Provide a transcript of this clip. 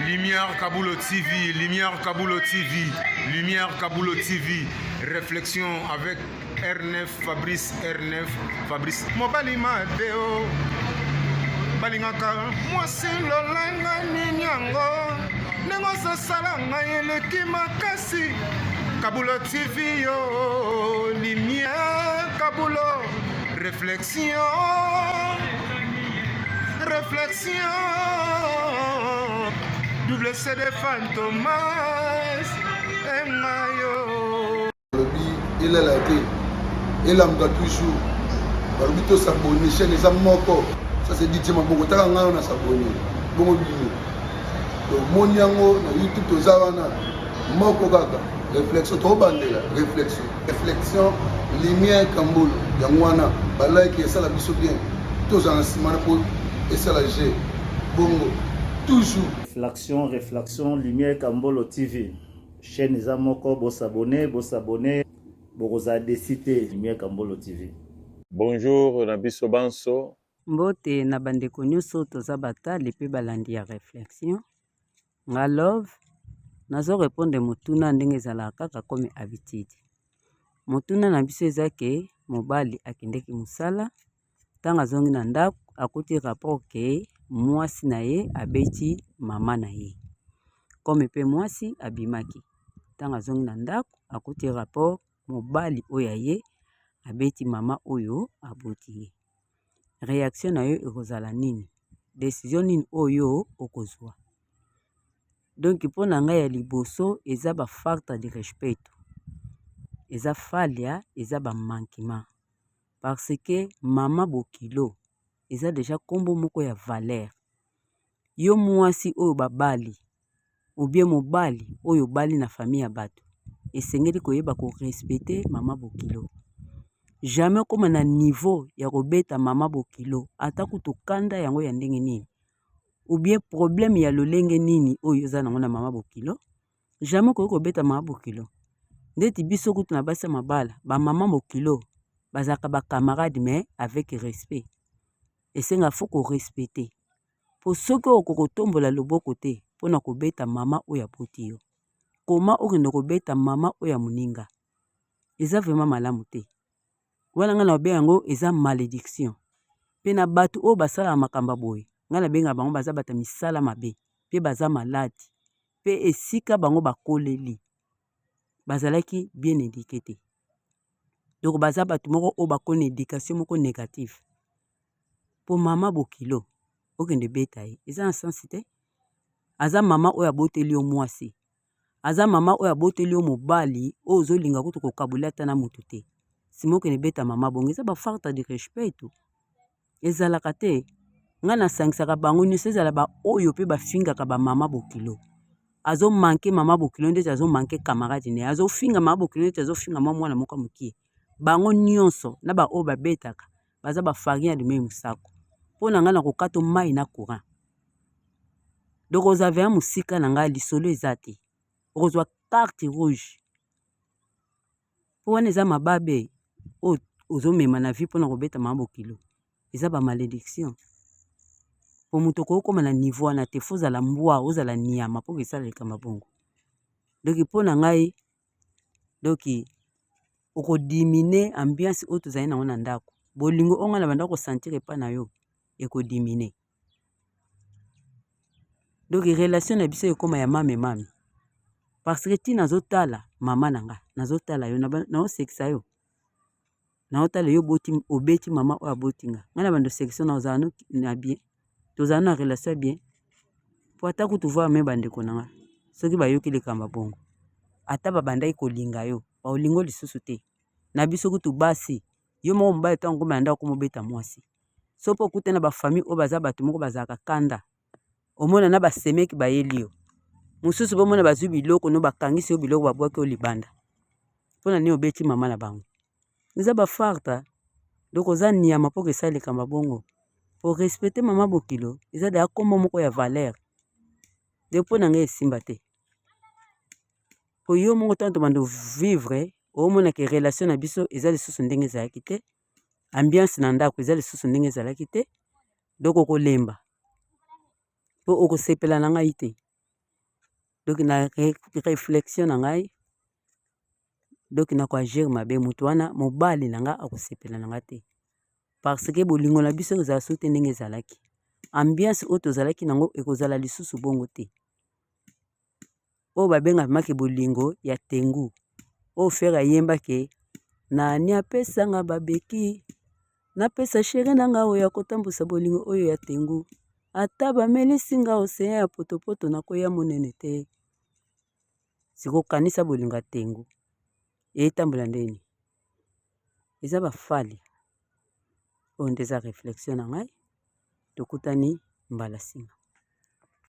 Lumière Kaboulo TV, Lumière Kaboulo TV, Lumière Kaboulo TV. Réflexion avec R9, Fabrice R9, Fabrice. Mobali Madeo, Balingaka, moi c'est Lolenga Ninyango, Nengosa Salanga Yeleki Makasi, Kaboulo TV, yo, Lumière Kaboulo, réflexion. Réflexion, double CD Fantomas, Mayo. Il est là, il a toujours. Barbito s'abonne, chaîne les amoko. Ça c'est DJ Maboko, t'as un an à s'abonner. Bon, donc mon yango, YouTube, aux Zawana, Moko Gaga, réflexion, trop bandé là, réflexion, lumière Kamboul, Yangwana, Balai qui est ça la biso bien, tous en ciment pour. Et ça la G. Bongo. Toujours. Réflexion, Lumière Kambolo TV. Chaîne les amoko, vous s'abonner, vous avez cité Lumière Kambolo TV. Bonjour, Nabiso Banso. Mbote na bandeko nyonso toza batali pe balandi ya réflexion. Nga love, nazo répondre motuna ndenge ezalaka kaka comme habitude. Motuna na biso eza ke mobali akendeki musala, tanga zongi na ndako akuti rapport ke mwasi na ye abeti mama na ye. Comme pe mwasi abimaki. Tanga zongi na ndako akuti rapport mobali oya ye abeti mama oyo aboti ye. Réaction na yo ekozala nini? Décision nini oyo okozwa? Donc pona ngai ya liboso eza ba facte de respect. Eza falia, eza ba manquement. Parce que mama bokilo eza déjà kombo moko ya valeur. Yo mwasi oyo babali ou bien mobali oyo bali na famille ya bato esengeli koyeba ko respecter mama bokilo. Jamais comme na niveau ya kobeta mama bokilo ata kutu kanda yango ya ndenge nini ou bien problème ya lolenge nini oyo za nango na mama bokilo jamais ko beta mama bokilo. Ndeti biso kutu na basa mabala ba mama bokilo bazaka ba camarade mais avec respect. Et c'est nga faut qu'on respecte. Pour ceux qui ont kotombola loboko te pona kobeta mama oya poti yo. Koma okende kobeta mama oya muninga. Eza vraiment malamu te. Wana nga na be yango eza malédiction. Pe na batu o basala makamba boy. Nga na benga bango baza bata misala mabe. Pe baza maladi. Pe esika bango bakoleli. Bazalaki bien éduqué. Donc baza batu moko o bakone éducation moko négative. Pour mama bokilo, okende beta ye. Eza en sens te. Aza mama oya boteli o mwasi. Aza mama oya boteli o mobali, o zo linga kutu kokabula tana mutu te. Simo okende beta mama bongo, eza ba facte de respect to. Ezalaka te. Nga na sangisaka bango nyonso ezala ba oyo pe ba fingaka ba mama bokilo. Azo manke mama bokilo ndeti azo manke camarade ne. Azo finga mama bokilo ndeti azo finga mwana moka mukie. Bango nyonso na ba oyo babetaka baza ba farine de même sako. Pona nga na kokato mai na courant. Donc ozave ya musika na nga lisolo ezate. Ozwa carte rouge. Po wana eza mababe o ozomema na vie pona kobeta mama bokilo. Eza ba malédiction. Po muto ko koma na niveau na te fozala mbwa ozala niama po ke sala lekama bongo. Donc pona ngai donc oko diminer ambiance o tozali na ona ndako. Bolingo onga na banda ko sentir pa na yo eko diminer. Donc relation na biso ekoma ya mame. Parce que ti nazotala mama nanga, nazotala yo na o sexa yo. Na otala yo boti obeti mama o abotinga. Ngana bando section na ozano na bien. Tozana na relation bien. Po ata kutu voir me bandeko nanga. Soki ba yoki lekamba bongo. Ata ba banda ikolinga yo, ba olingo lisusu te. Na biso kutu basi, yo mo mba eto ngoma nda ko mobeta mwasi. So po kutena ba famille o baza batu moko bazaka kanda. Omona na ba semeki ba yelio. Mususu bo mona bazu biloko no bakangisi yo biloko babwaki o libanda. Pona ni obeti mama na bango. Eza ba farta. Donc oza niama po ke sale kamba bongo. Pour respecter mama bokilo, eza da kombo moko ya valeur. De pona nga esimba te. Po yo moko tanto bando vivre, o mona ke relation na biso eza lisusu ndenge ezalaki te. Ambiance na ndako eza lisusu ndenge ezalaki te. Donc okolemba. Po okosepela na ngai te. donc na réflexion na ngai donc na koagir mabe moto wana mobali na nga akosepela na nga te parce que bolingo na biso ezala so te ndenge ezalaki ambiance oyo tozalaki nango ekozala lisusu bongo te oyo babengaka bolingo ya tengu oyo fere ayembake nani apesanga babeki napesa shere na nga oyo akotambusa bolingo oyo ya tengu ata bamelisi nga oseya ya potopoto nakoya monene te sikokanisa bolingo ya tengu etambola ndeni eza bafali oyo nde eza réflexion na ngai tokutani mbala singa